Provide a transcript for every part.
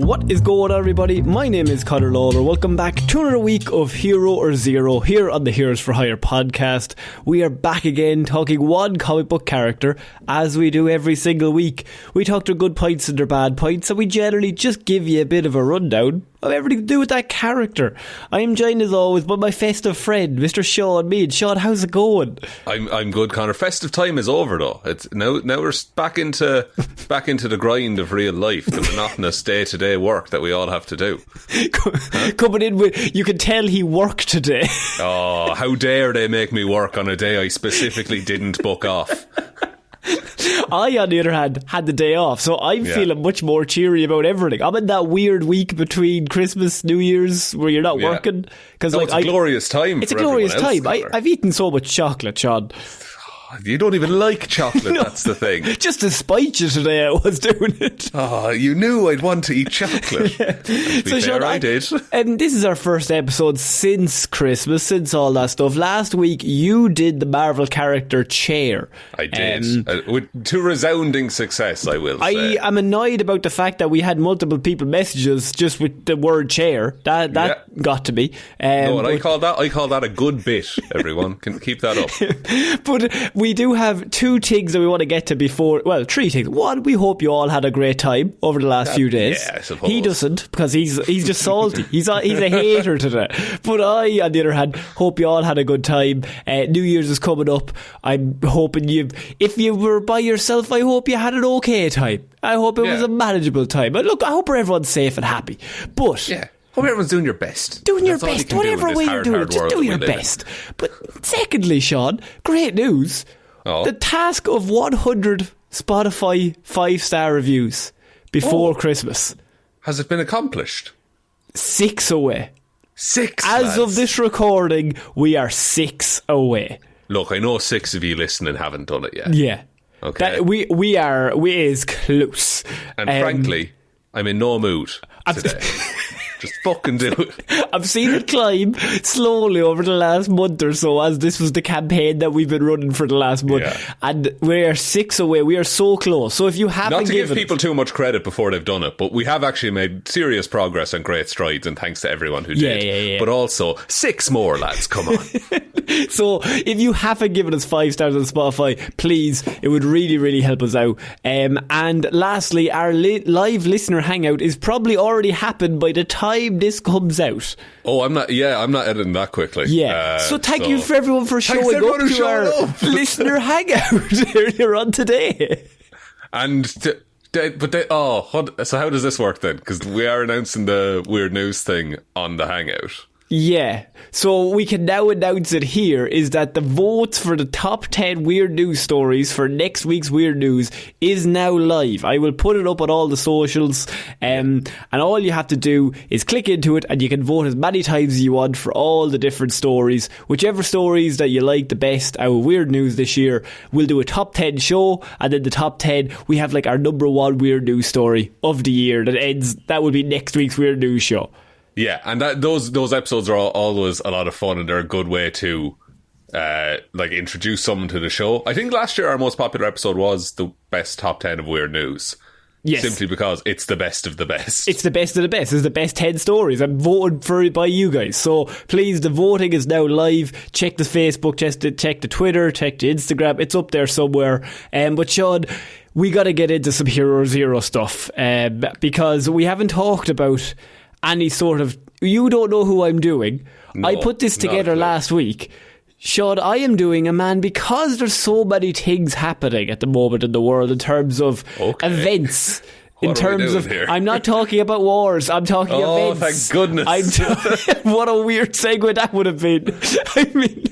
What is going on, everybody? My name is Conor Lawler. Welcome back to another week of Hero or Zero here on the Heroes for Hire podcast. We are back again talking one comic book character as we do every single week. We talk their good points and their bad points, and we generally just give you a bit of a rundown of everything to do with that character. I am joined as always by my festive friend, Mr. Shaun Mead. Shaun, how's it going? I'm good, Conor. Festive time is over though. It's now we're back into the grind of real life, the monotonous day-to-day work that we all have to do. Coming in with, you can tell he worked today. Oh, how dare they make me work on a day I specifically didn't book off. I, on the other hand, had the day off, so I'm feeling much more cheery about everything. I'm in that weird week between Christmas, New Year's, where you're not working. It's a glorious time. It's a glorious time. I've eaten so much chocolate, Shaun. You don't even like chocolate, no, that's the thing. Just to spite you today, I was doing it. Oh, you knew I'd want to eat chocolate. Yeah. So Shaun, I did. And this is our first episode since Christmas, since all that stuff. Last week, you did the Marvel character Chair. I did. To resounding success, I will say. I am annoyed about the fact that we had multiple people messages just with the word Chair. That got to me. I call that a good bit, everyone. Can keep that up. But we do have two things that we want to get to before. Well, three things. One, we hope you all had a great time over the last few days. Yeah, I suppose. He doesn't, because he's just salty. He's a hater today. But I, on the other hand, hope you all had a good time. New Year's is coming up. I'm hoping if you were by yourself, I hope you had an okay time. I hope it was a manageable time. And look, I hope everyone's safe and happy. But yeah. Hope everyone's doing your best. Doing your best. Whatever way you're doing it, just do your best. But secondly, Shaun, great news. The task of 100 Spotify 5-star reviews before Christmas. Has it been accomplished? 6 away. 6, As of this recording, we are 6 away. Look, I know 6 of you listening haven't done it yet. Yeah. Okay. We is close. And frankly, I'm in no mood today. Just fucking do it. I've seen it climb slowly over the last month or so, as this was the campaign that we've been running for the last month. Yeah. And we're 6 away. We are so close. So if you haven't Not to give people too much credit before they've done it, but we have actually made serious progress and great strides, and thanks to everyone who did. Yeah. But also, 6 more, lads. Come on. So if you haven't given us 5 stars on Spotify, please, it would really, really help us out. And lastly, our live listener hangout is probably already happened by the time this comes out. Oh, I'm not editing that quickly. Yeah. So thank you for everyone for showing up to our listener hangout earlier on today. And so how does this work then? Because we are announcing the weird news thing on the hangout. Yeah, so we can now announce it here, is that the votes for the top 10 weird news stories for next week's weird news is now live. I will put it up on all the socials, and all you have to do is click into it, and you can vote as many times as you want for all the different stories. Whichever stories that you like the best out of weird news this year, we'll do a top 10 show, and then the top 10, we have like our number one weird news story of the year that will be next week's weird news show. Yeah, and those episodes are always a lot of fun, and they're a good way to introduce someone to the show. I think last year our most popular episode was the best top 10 of weird news. Yes. Simply because it's the best of the best. It's the best of the best. It's the best 10 stories. I'm voted for it by you guys. So please, the voting is now live. Check the Facebook, check the Twitter, check the Instagram. It's up there somewhere. But Shaun, we got to get into some Hero Zero stuff, because we haven't talked about any sort of... You don't know who I'm doing. No, I put this together last week. Shaun, I am doing a man, because there's so many things happening at the moment in the world in terms of events. In terms of, here? I'm not talking about wars. I'm talking events. Oh, thank goodness! What a weird segue that would have been. I mean,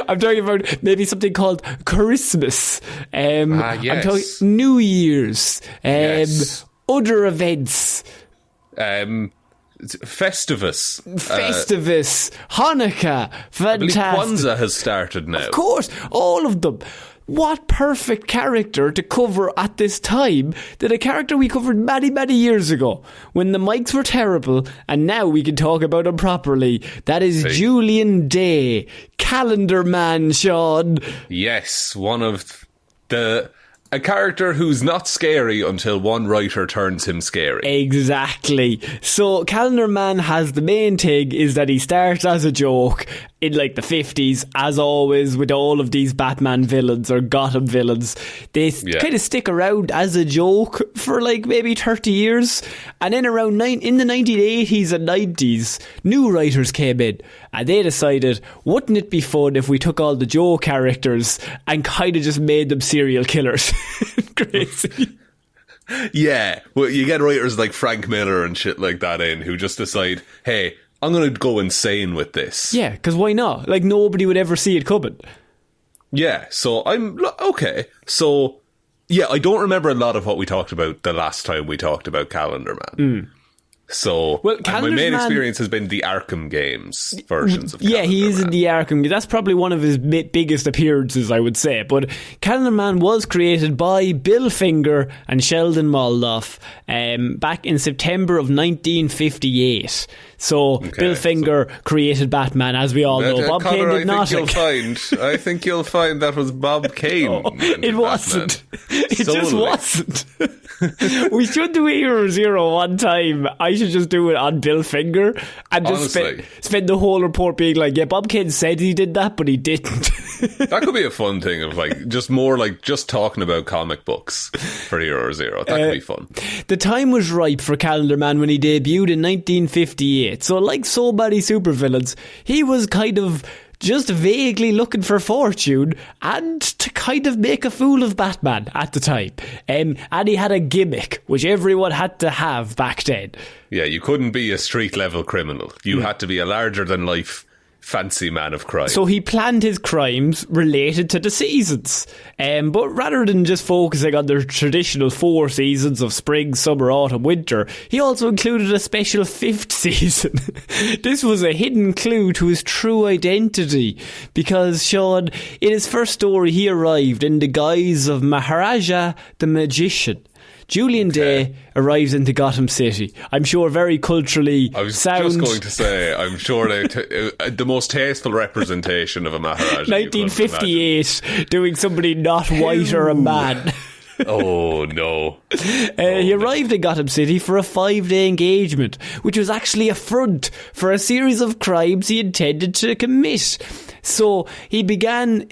I'm talking about maybe something called Christmas. Yes. I'm talking New Year's. Other events. Festivus, Hanukkah, fantastic. Kwanzaa has started now. Of course, all of them. What perfect character to cover at this time than a character we covered many, many years ago when the mics were terrible, and now we can talk about him properly. That is Julian Day, Calendar Man, Shaun. Yes, one of the A character who's not scary until one writer turns him scary. Exactly. So Calendar Man has the main thing is that he starts as a joke in like the 50s, as always with all of these Batman villains or Gotham villains. They kind of stick around as a joke for like maybe 30 years. And then around in the 1980s and 90s, new writers came in and they decided, wouldn't it be fun if we took all the Joe characters and kind of just made them serial killers? Crazy. Yeah, well, you get writers like Frank Miller and shit like that in who just decide, hey, I'm going to go insane with this. Yeah, because why not? Like, nobody would ever see it coming. Yeah, so okay. So, yeah, I don't remember a lot of what we talked about the last time we talked about Calendar Man. So, my main experience has been the Arkham games versions of Calendar Man. Yeah, he is in the Arkham. That's probably one of his biggest appearances, I would say. But Calendar Man was created by Bill Finger and Sheldon Moldoff back in September of 1958. So, Bill Finger created Batman, as we all know. Bob Kane did not. I think you'll find that was Bob Kane. No, it wasn't. It just wasn't. We should do Hero Zero one time. I should just do it on Bill Finger and just spend the whole report being like, yeah, Bob Kane said he did that, but he didn't. That could be a fun thing of like just more like just talking about comic books for Hero Zero. That could be fun. The time was ripe for Calendar Man when he debuted in 1958. So like so many supervillains, he was kind of just vaguely looking for fortune and to kind of make a fool of Batman at the time. And he had a gimmick, which everyone had to have back then. Yeah, you couldn't be a street-level criminal. You had to be a larger-than-life fancy man of crime. So he planned his crimes related to the seasons. But rather than just focusing on the traditional 4 seasons of spring, summer, autumn, winter, he also included a special 5th season. This was a hidden clue to his true identity, because Shaun, in his first story, he arrived in the guise of Maharaja the Magician. Julian Day arrives into Gotham City. I'm sure very culturally sound. I was just going to say, I'm sure the most tasteful representation of a Maharaja. 1958, doing somebody not white or a man. Oh no. He arrived in Gotham City for a 5-day engagement, which was actually a front for a series of crimes he intended to commit. So he began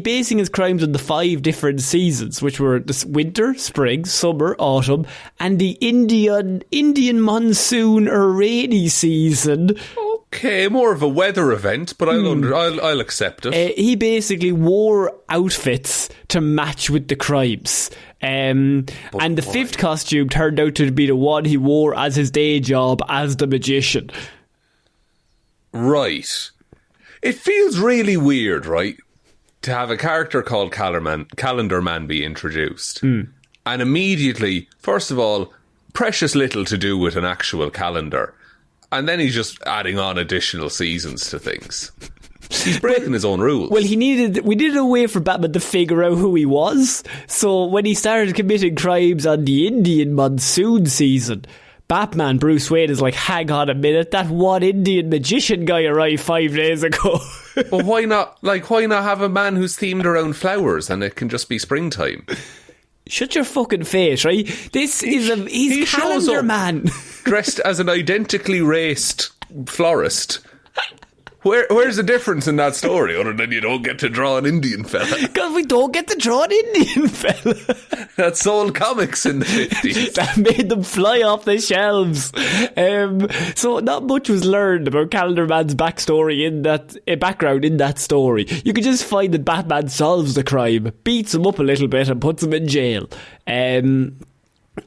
basing his crimes on the 5 different seasons, which were the winter, spring, summer, autumn, and the Indian monsoon or rainy season. Okay, more of a weather event, but I'll accept it. He basically wore outfits to match with the crimes. And the 5th costume turned out to be the one he wore as his day job as the magician. Right. It feels really weird, right, to have a character called Calendar Man be introduced. And immediately, first of all, precious little to do with an actual calendar. And then he's just adding on additional seasons to things. He's breaking his own rules. Well, we needed a way for Batman to figure out who he was. So when he started committing crimes on the Indian monsoon season, Batman Bruce Wayne is like, hang on a minute, that one Indian magician guy arrived 5 days ago. Well, why not have a man who's themed around flowers and it can just be springtime? Shut your fucking face, right? He's Calendar Man. Dressed as an identically raced florist. Where's the difference in that story other than you don't get to draw an Indian fella? Because we don't get to draw an Indian fella. That sold comics in the 50s. That made them fly off the shelves. So not much was learned about Calendar Man's background in that story. You could just find that Batman solves the crime, beats him up a little bit and puts him in jail.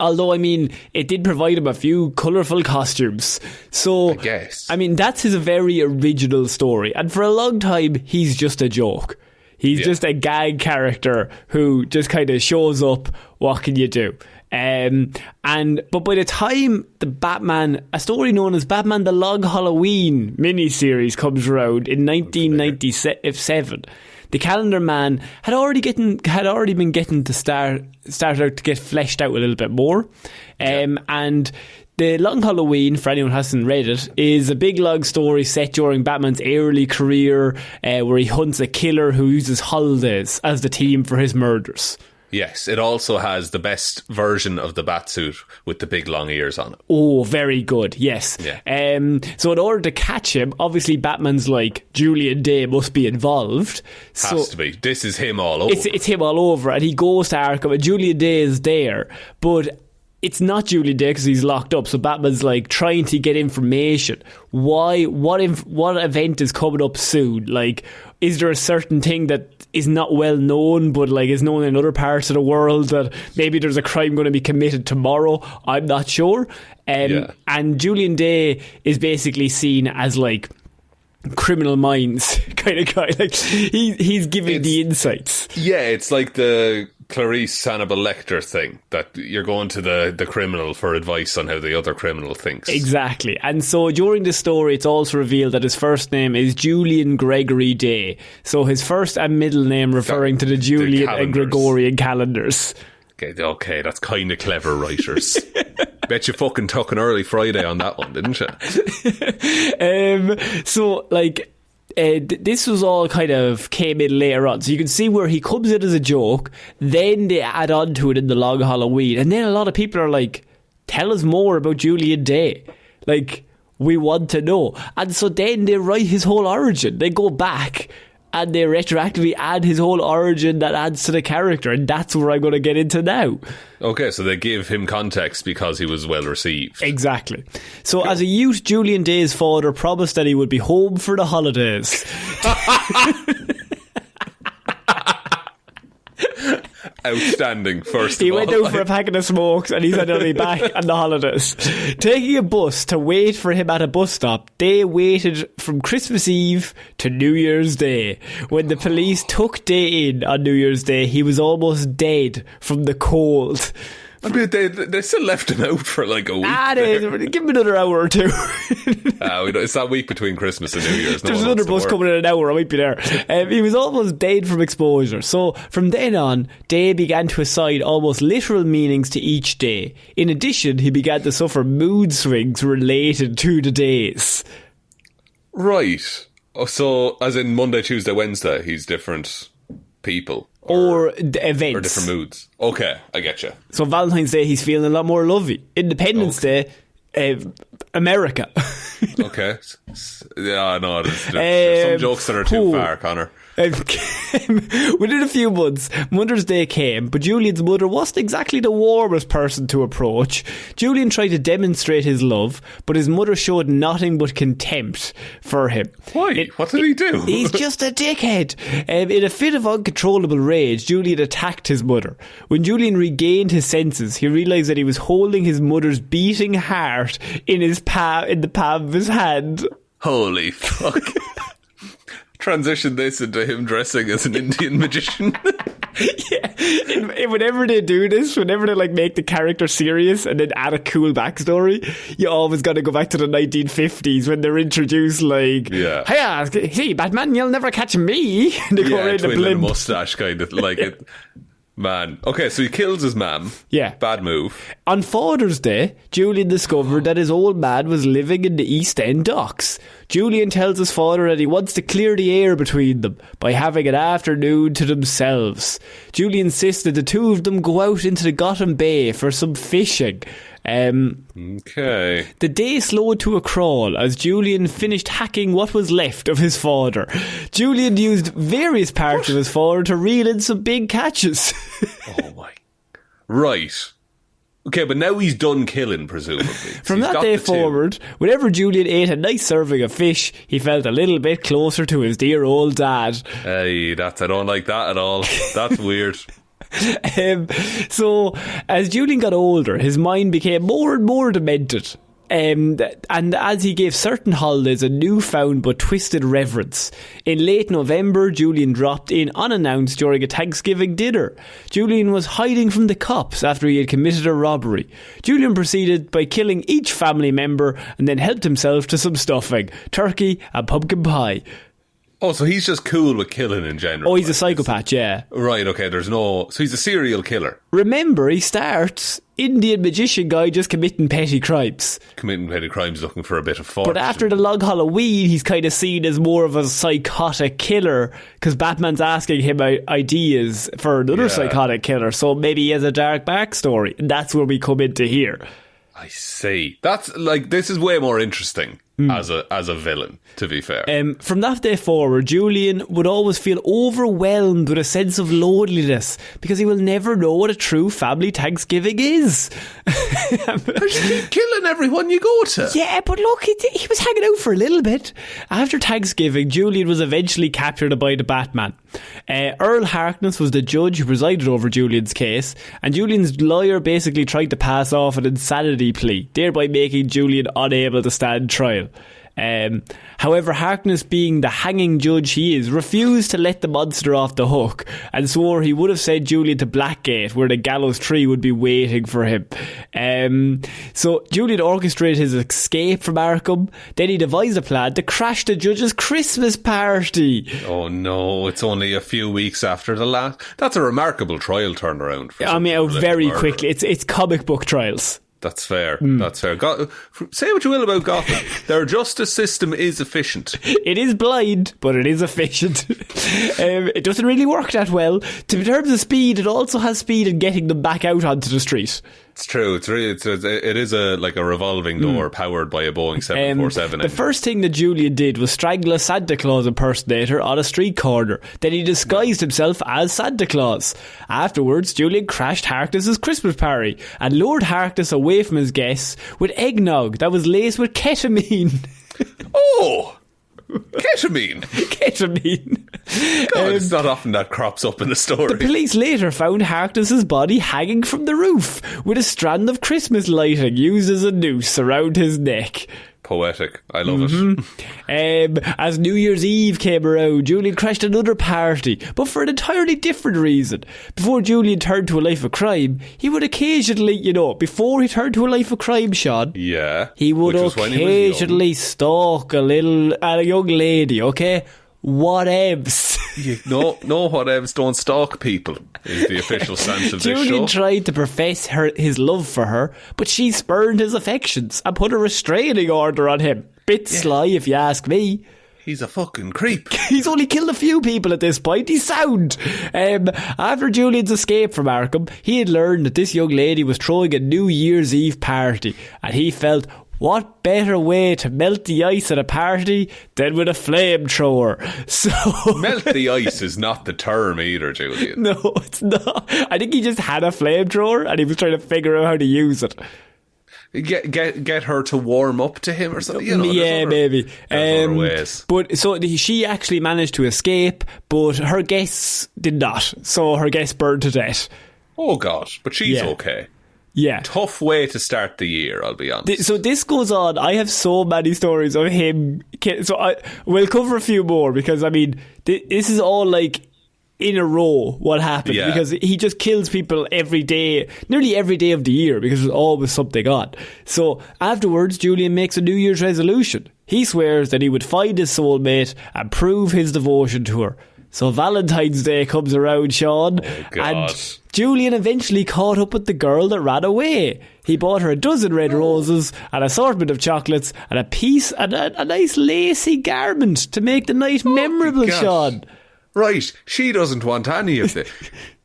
Although, I mean, it did provide him a few colourful costumes. So, I guess. I mean, that's his very original story. And for a long time, he's just a joke. He's just a gag character who just kind of shows up, what can you do? But by the time a story known as Batman the Long Halloween miniseries comes around in 1997, the Calendar Man had already been getting to start out to get fleshed out a little bit more. And the Long Halloween, for anyone who hasn't read it, is a big long story set during Batman's early career, where he hunts a killer who uses holidays as the theme for his murders. Yes, it also has the best version of the batsuit with the big long ears on it. Oh, very good, yes. Yeah. So in order to catch him, obviously Batman's like, Julian Day must be involved. Has to be. This is him all over. It's him all over, and he goes to Arkham, and Julian Day is there, but it's not Julian Day because he's locked up. So Batman's like trying to get information. Why? What event is coming up soon? Like, is there a certain thing that is not well known, but like is known in other parts of the world, that maybe there's a crime going to be committed tomorrow? I'm not sure. And Julian Day is basically seen as like Criminal Minds kind of guy. Like he's giving the insights. Yeah, it's like the Clarice Hannibal Lecter thing, that you're going to the criminal for advice on how the other criminal thinks. Exactly. And so during the story, it's also revealed that his first name is Julian Gregory Day. So his first and middle name referring to the Julian and Gregorian calendars. Okay, that's kind of clever, writers. Bet you fucking took an early Friday on that one, didn't you? So, like, this was all kind of came in later on. So you can see where he comes in as a joke, then they add on to it in the Long Halloween. And then a lot of people are like, tell us more about Julian Day. Like, we want to know. And so then they write his whole origin. They go back and they retroactively add his whole origin that adds to the character, and that's where I'm going to get into now. Okay, so they give him context because he was well received. Exactly. So as a youth, Julian Day's father promised that he would be home for the holidays. Outstanding, first of all. He went out for a packet of smokes and he's only back on the holidays. Taking a bus to wait for him at a bus stop, they waited from Christmas Eve to New Year's Day. When the police took Day in on New Year's Day, he was almost dead from the cold. I mean, they still left him out for like a week. Give him another hour or two. It's that week between Christmas and New Year's. There's another bus coming in an hour. I might be there. He was almost dead from exposure. So from then on, Day began to assign almost literal meanings to each day. In addition, he began to suffer mood swings related to the days. Right. Oh, so, as in Monday, Tuesday, Wednesday, he's different people. Or events. Or different moods. Okay, I get you. So Valentine's Day, he's feeling a lot more lovey. Independence Day, America. Okay. Yeah, no, there's some jokes that are too far, Connor. Within a few months, Mother's Day came, but Julian's mother wasn't exactly the warmest person to approach. Julian tried to demonstrate his love, but his mother showed nothing but contempt for him. Why? What did he do? He's just a dickhead. In a fit of uncontrollable rage, Julian attacked his mother. When Julian regained his senses, he realised that he was holding his mother's beating heart in the palm of his hand. Holy fuck. Transition this into him dressing as an Indian magician. Yeah, whenever they do this, whenever they like make the character serious and then add a cool backstory, you always got to go back to the 1950s when they're introduced like, hey, Batman, you'll never catch me. And they go around the blimp. Mustache kind of like it. Man. Okay, so he kills his mum. Yeah. Bad move. On Father's Day, Julian discovered that his old man was living in the East End docks. Julian tells his father that he wants to clear the air between them by having an afternoon to themselves. Julian insists that the two of them go out into the Gotham Bay for some fishing. Okay. The day slowed to a crawl as Julian finished hacking what was left of his father. Julian used various parts of his father to reel in some big catches. Oh my. Right. Okay, but now he's done killing, presumably. From that day forward, whenever Julian ate a nice serving of fish, he felt a little bit closer to his dear old dad. Hey, I don't like that at all. That's weird. So, as Julian got older, his mind became more and more demented. And as he gave certain holidays a newfound but twisted reverence. In late November, Julian dropped in unannounced during a Thanksgiving dinner. Julian was hiding from the cops after he had committed a robbery. Julian proceeded by killing each family member and then helped himself to some stuffing, turkey and pumpkin pie. Oh, so he's just cool with killing in general. Oh, he's a psychopath, yeah. Right, okay, so he's a serial killer. Remember, he starts Indian magician guy just committing petty crimes. Looking for a bit of fortune. But after the long Halloween, he's kind of seen as more of a psychotic killer, because Batman's asking him ideas for another psychotic killer, so maybe he has a dark backstory, and that's where we come into here. I see. That's like, this is way more interesting as a villain, to be fair. From that day forward, Julian would always feel overwhelmed with a sense of loneliness, because he will never know what a true family Thanksgiving is. Because you keep killing everyone you go to. Yeah, but look, he was hanging out for a little bit. After Thanksgiving, Julian was eventually captured by the Batman. Earl Harkness was the judge who presided over Julian's case, and Julian's lawyer basically tried to pass off an insanity plea, thereby making Julian unable to stand trial. However, Harkness, being the hanging judge he is, refused to let the monster off the hook and swore he would have sent Julian to Blackgate, where the gallows tree would be waiting for him. So Julian orchestrated his escape from Arkham. Then he devised a plan to crash the judge's Christmas party. Oh no, it's only a few weeks after the last. That's a remarkable trial turnaround. Very quickly. It's comic book trials. That's fair. That's fair. Say what you will about Gotham. Their justice system is efficient. It is blind, but it is efficient. It doesn't really work that well. In terms of speed, it also has speed in getting them back out onto the street. It's true. It is a revolving door powered by a Boeing 747. The first thing that Julian did was strangle a Santa Claus impersonator on a street corner. Then he disguised himself as Santa Claus. Afterwards, Julian crashed Harkness's Christmas party and lured Harkness away from his guests with eggnog that was laced with ketamine. Oh! Ketamine. God, it's not often that crops up in the story. The police later found Harkness's body hanging from the roof with a strand of Christmas lighting used as a noose around his neck. Poetic. I love it. As New Year's Eve came around, Julian crashed another party, but for an entirely different reason. Before Julian turned to a life of crime, he would occasionally, before he turned to a life of crime, Shaun, he would occasionally stalk a young lady, okay? Whatevs. No, whatevs, don't stalk people, is the official stance of this show. Julian tried to profess his love for her, but she spurned his affections and put a restraining order on him. Bit sly, if you ask me. He's a fucking creep. He's only killed a few people at this point. He's sound. After Julian's escape from Arkham, he had learned that this young lady was throwing a New Year's Eve party, and he felt, what better way to melt the ice at a party than with a flamethrower? So melt the ice is not the term either, Julian. No, it's not. I think he just had a flamethrower and he was trying to figure out how to use it. Get her to warm up to him or something. Maybe. There's other ways. But so she actually managed to escape, but her guests did not. So her guests burned to death. Oh God! But she's okay. Yeah. Tough way to start the year, I'll be honest. So this goes on. I have so many stories of him. So we'll cover a few more because, this is all in a row what happened. Yeah. Because he just kills people every day, nearly every day of the year, because there's always something on. So afterwards, Julian makes a New Year's resolution. He swears that he would find his soulmate and prove his devotion to her. So Valentine's Day comes around, Shaun, and Julian eventually caught up with the girl that ran away. He bought her a dozen red roses, an assortment of chocolates, and a nice lacy garment to make the night memorable, Shaun. Right, she doesn't want any of it.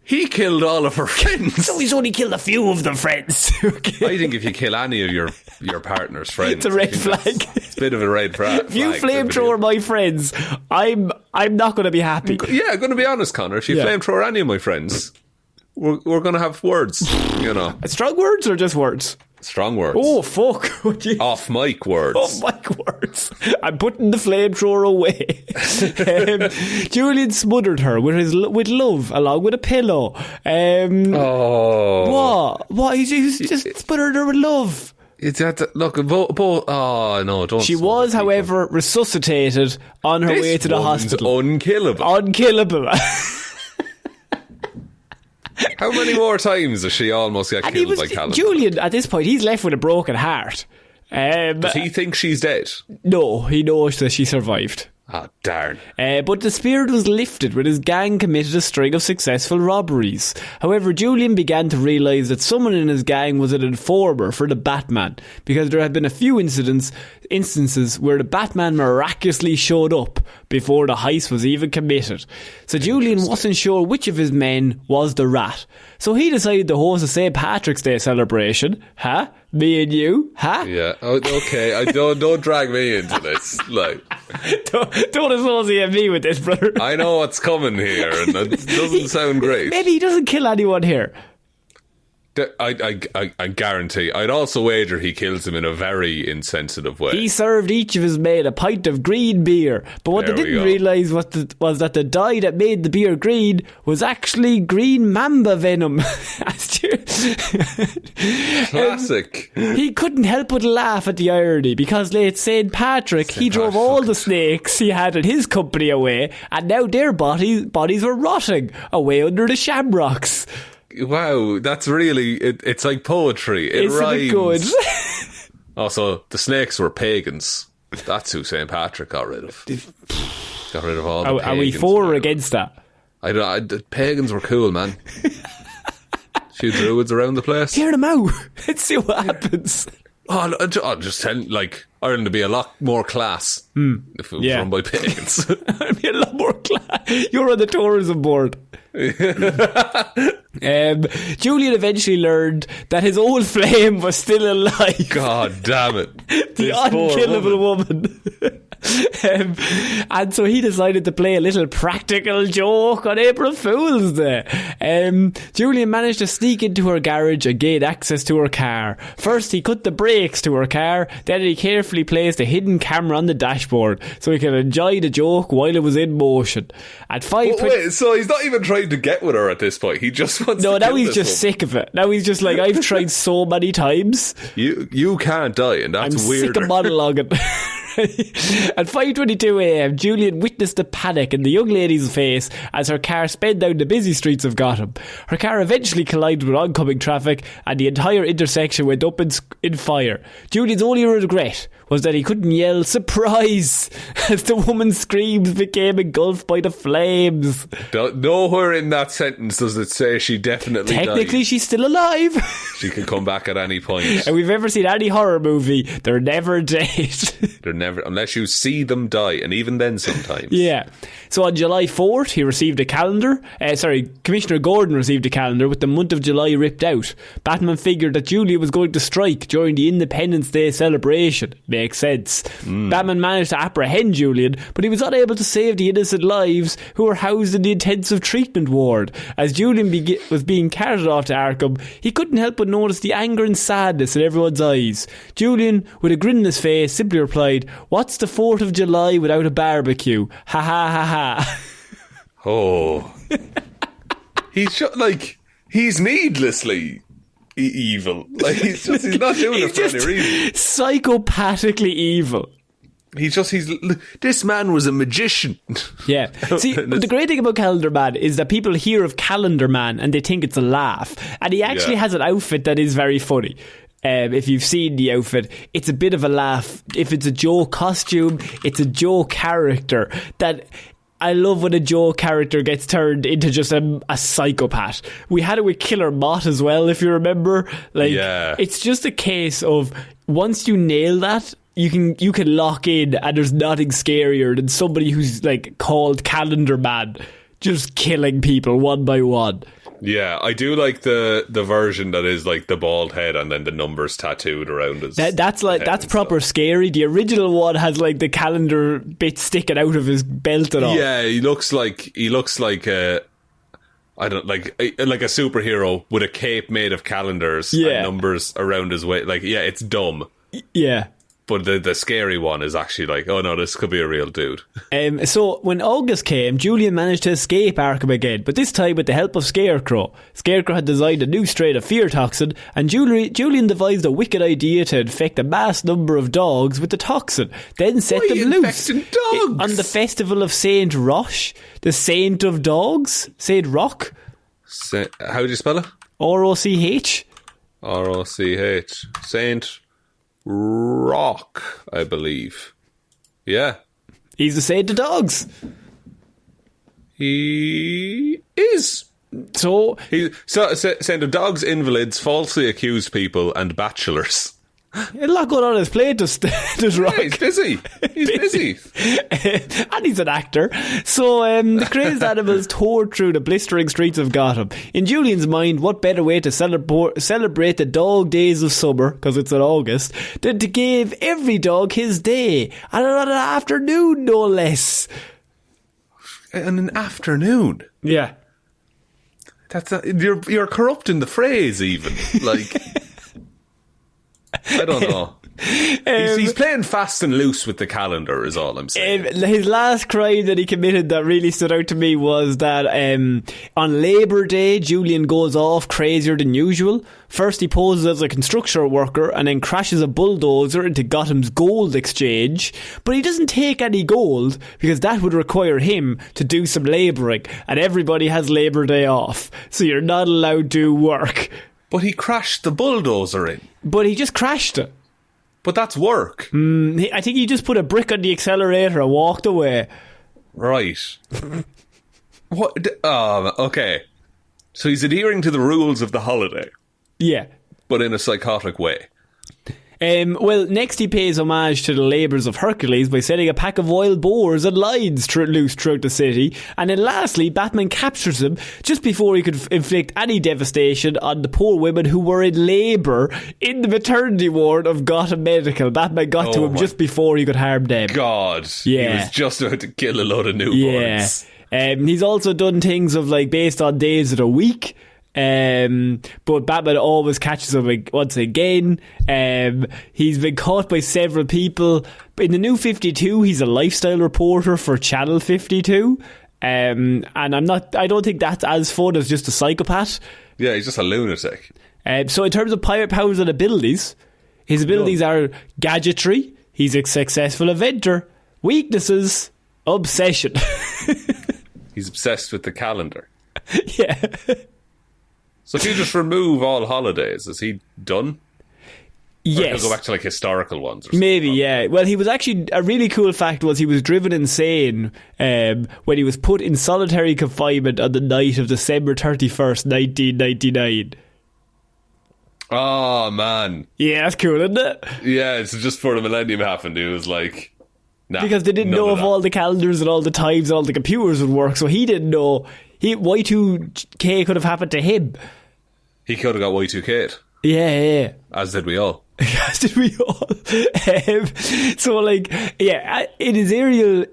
He killed all of her friends. So he's only killed a few of the friends. Okay. I think if you kill any of your partner's friends, it's a red flag. It's a bit of a red flag. If you flamethrower my friends, I'm not going to be happy. Yeah, I'm going to be honest, Connor. If you flamethrower any of my friends, we're going to have words. Strong words or just words? Strong words. Oh, fuck. Off mic words. Off mic words. I'm putting the flamethrower away. Julian smothered her with love, along with a pillow. What? He just smothered her with love. Look, oh no, don't. She was, however, resuscitated on her way to the hospital. Unkillable. How many more times does she almost get killed by Callum? Julian, at this point, he's left with a broken heart. Does he think she's dead? No, he knows that she survived. Ah, darn. But the spirit was lifted when his gang committed a string of successful robberies. However, Julian began to realise that someone in his gang was an informer for the Batman, because there had been a few instances where the Batman miraculously showed up before the heist was even committed. So Julian wasn't sure which of his men was the rat. So he decided to host a St. Patrick's Day celebration. Huh? Me and you? Huh? Yeah. Oh, okay. I don't drag me into this. Like, don't associate me with this, brother. I know what's coming here, and it doesn't sound great. Maybe he doesn't kill anyone here. I guarantee. I'd also wager he kills him in a very insensitive way. He served each of his men a pint of green beer, but what they didn't realise was that the dye that made the beer green was actually green mamba venom. Classic. He couldn't help but laugh at the irony, because late St. Patrick, he drove all the snakes he had in his company away, and now their bodies were rotting away under the shamrocks. Wow, that's really... It's like poetry. It Isn't rhymes. it good? Also, the snakes were pagans. That's who St. Patrick got rid of. Got rid of all the pagans. Are we for or against that? The pagans were cool, man. Few druids around the place. Hear them out. Let's see what happens. I'll just tell, like, Ireland would be a lot more class if it was run by pagans. It'd be a lot more class. You're on the tourism board. Julian eventually learned that his old flame was still alive. God damn it. The unkillable woman. And so he decided to play a little practical joke on April Fool's Day. Julian managed to sneak into her garage and gain access to her car. First he cut the brakes to her car, then he carefully placed a hidden camera on the dashboard so he could enjoy the joke while it was in motion. At 5:20... Wait, so he's not even trying to get with her at this point. He just wants to now he's just sick of it. Now he's just like, I've tried so many times. You can't die, and that's weird. I'm sick of monologuing. At 5:22am, Julian witnessed the panic in the young lady's face as her car sped down the busy streets of Gotham. Her car eventually collided with oncoming traffic and the entire intersection went up in fire. Julian's only regret was that he couldn't yell "surprise" as the woman's screams became engulfed by the flames. Nowhere in that sentence does it say she definitely Technically, died. She's still alive. She can come back at any point. And we've ever seen any horror movie, they're never dead. They're never, unless you see them die, and even then sometimes. Yeah. So on July 4th, he received a calendar. Commissioner Gordon received a calendar with the month of July ripped out. Batman figured that Julia was going to strike during the Independence Day celebration. Makes sense. Batman managed to apprehend Julian, but he was unable to save the innocent lives who were housed in the intensive treatment ward. As Julian was being carted off to Arkham, he couldn't help but notice the anger and sadness in everyone's eyes. Julian, with a grin on his face, simply replied, "What's the 4th of July without a barbecue? Ha ha ha ha." Oh. He's needlessly evil. Like, he's not doing it for any reason. Psychopathically evil. This man was a magician. Yeah. See, the great thing about Calendar Man is that people hear of Calendar Man and they think it's a laugh. And he actually has an outfit that is very funny. If you've seen the outfit, it's a bit of a laugh. If it's a Joe costume, it's a Joe character. That I love when a Joe character gets turned into just a psychopath. We had it with Killer Mott as well, if you remember. It's just a case of once you nail that, you can lock in, and there's nothing scarier than somebody who's like called Calendar Man just killing people one by one. Yeah, I do like the version that is like the bald head and then the numbers tattooed around his that's proper scary. The original one has like the calendar bit sticking out of his belt and all. Yeah, he looks like a superhero with a cape made of calendars and numbers around his waist. Like, yeah, it's dumb. Yeah. But the scary one is actually like, oh no, this could be a real dude. So when August came, Julian managed to escape Arkham again, but this time with the help of Scarecrow. Scarecrow had designed a new strain of fear toxin, and Julian devised a wicked idea to infect a mass number of dogs with the toxin, then set them loose. Dogs? On the festival of Saint Roch, the saint of dogs, Saint Roch. How do you spell it? R-O-C-H. He's the saint of dogs. He is. So Saint of dogs, invalids, falsely accused people, and bachelors. A lot going on his plate, does Rock. Yeah, he's busy. He's busy. And he's an actor. So the crazed animals tore through the blistering streets of Gotham. In Julian's mind, what better way to celebrate the dog days of summer, because it's in August, than to give every dog his day, and on an afternoon, no less. And an afternoon? Yeah. You're corrupting the phrase, even. Like... I don't know. He's playing fast and loose with the calendar, is all I'm saying. His last crime that he committed that really stood out to me was that on Labour Day, Julian goes off crazier than usual. First he poses as a construction worker and then crashes a bulldozer into Gotham's gold exchange. But he doesn't take any gold because that would require him to do some labouring. And everybody has Labour Day off, so you're not allowed to work. But he crashed the bulldozer in. But he just crashed it. But that's work. I think he just put a brick on the accelerator and walked away. Right. What? Okay. So he's adhering to the rules of the holiday. Yeah. But in a psychotic way. Well, next he pays homage to the labours of Hercules by setting a pack of wild boars and lions loose throughout the city. And then lastly, Batman captures him just before he could inflict any devastation on the poor women who were in labour in the maternity ward of Gotham Medical. Batman got to him just before he could harm them. God. Yeah. He was just about to kill a load of newborns. Yeah. He's also done things of like based on days of the week. But Batman always catches him once again. He's been caught by several people. In the New 52, he's a lifestyle reporter for Channel 52. And I don't think that's as fun as just a psychopath. Yeah, he's just a lunatic. So in terms of pirate powers and abilities, his abilities are gadgetry. He's a successful inventor. Weaknesses, obsession. He's obsessed with the calendar. Yeah. So if you just remove all holidays, is he done? Yes. Or he'll go back to like historical ones or something. Maybe, yeah. Well, he was actually, a really cool fact was he was driven insane when he was put in solitary confinement on the night of December 31st, 1999. Oh, man. Yeah, that's cool, isn't it? Yeah, it's just before the millennium happened. He was like, nah. Because they didn't know if all the calendars and all the times and all the computers would work, so he didn't know. Y2K could have happened to him. He could have got Y2K'd. Yeah. As did we all. As did we all. So, like, yeah, in his earlier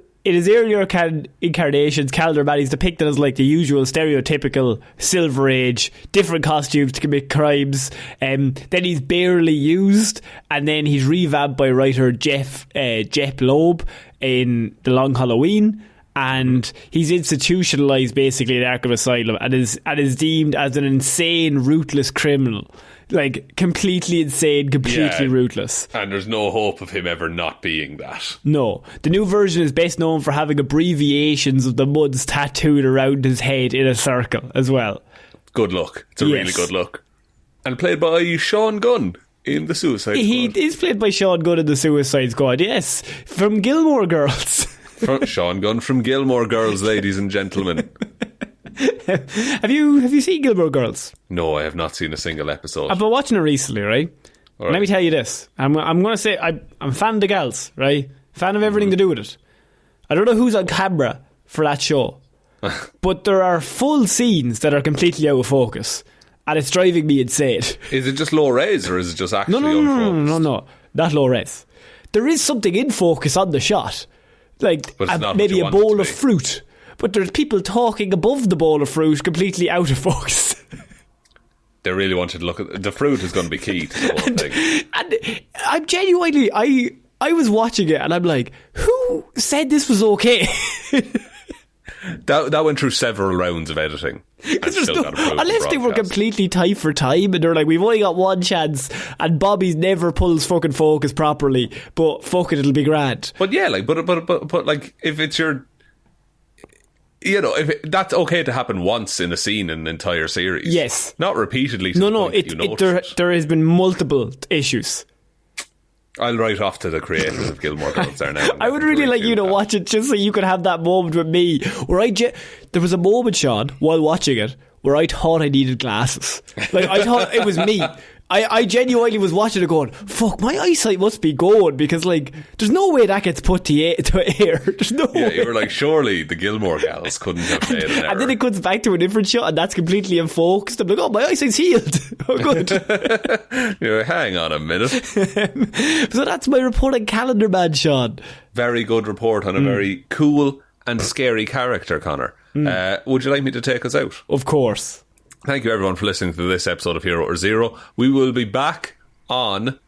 incarnations, Calendar Man is depicted as like the usual stereotypical Silver Age, different costumes to commit crimes. Then he's barely used, and then he's revamped by writer Jeff Loeb in The Long Halloween. And he's institutionalised basically in Arkham Asylum and is deemed as an insane, ruthless criminal. Like, completely insane, completely ruthless. And there's no hope of him ever not being that. No. The new version is best known for having abbreviations of the Muds tattooed around his head in a circle as well. Good look. It's a really good look. And played by Sean Gunn in The Suicide Squad. He is played by Sean Gunn in The Suicide Squad, yes. From Gilmore Girls. Sean Gunn from Gilmore Girls, ladies and gentlemen. Have you seen Gilmore Girls? No, I have not seen a single episode. I've been watching it recently, right? All right. Let me tell you this. I'm going to say I'm a fan of the gals, right? Fan of everything to do with it. I don't know who's on camera for that show, but there are full scenes that are completely out of focus, and it's driving me insane. Is it just low res, or is it just actually unfocused? No, not low res. There is something in focus on the shot. Like maybe a bowl of fruit, but there's people talking above the bowl of fruit completely out of focus. They really wanted to look at the fruit is going to be key to the whole thing. And I'm genuinely I was watching it and I'm like, who said this was okay? That went through several rounds of editing. Unless they were completely tight for time and they're like, we've only got one chance and Bobby's never pulls fucking focus properly, but fuck it, it'll be grand. But yeah, like, but like, if it's your, you know, that's okay to happen once in a scene in an entire series. Yes. Not repeatedly. No, there has been multiple issues. I'll write off to the creators of Gilmore Girls there now. I would really like you to watch it just so you could have that moment with me where there was a moment, Shaun, while watching it where I thought I needed glasses. Like, I thought it was me. I genuinely was watching it going, fuck, my eyesight must be going, because like there's no way that gets put to air. There's no way. You were like, surely the Gilmore Gals couldn't have made an error. And then it cuts back to a different shot and that's completely unfocused. I'm like, oh, my eyesight's healed. Oh, good. You're like, hang on a minute. So that's my report on Calendar Man, Shaun. Very good report on a very cool and scary character, Conor. Would you like me to take us out? Of course. Thank you everyone for listening to this episode of Hero or Zero. We will be back on...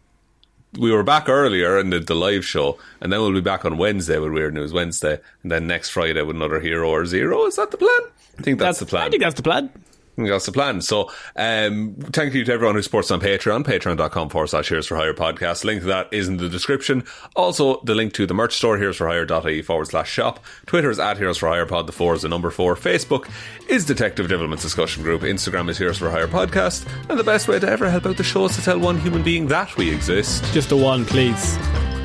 We were back earlier in the live show, and then we'll be back on Wednesday with Weird News Wednesday, and then next Friday with another Hero or Zero. Is that the plan? I think that's the plan. I think that's the plan. That's the plan. So thank you to everyone who supports on Patreon, patreon.com/Heroes for Hire podcast. Link to that is in the description. Also the link to the merch store, heroesforhire.ie/shop. Twitter is @HeroesForHirePod, the 4 is the number 4. Facebook is Detective Divilment's discussion group. Instagram is Heroes for Hire podcast. And the best way to ever help out the show is to tell one human being that we exist. Just the one, please.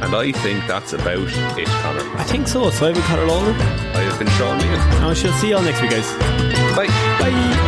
And I think that's about it, Conor. I think so. So I've been Conor Lorraine. I have been Shaun Meighan. I shall see you all next week, guys. Bye. Bye.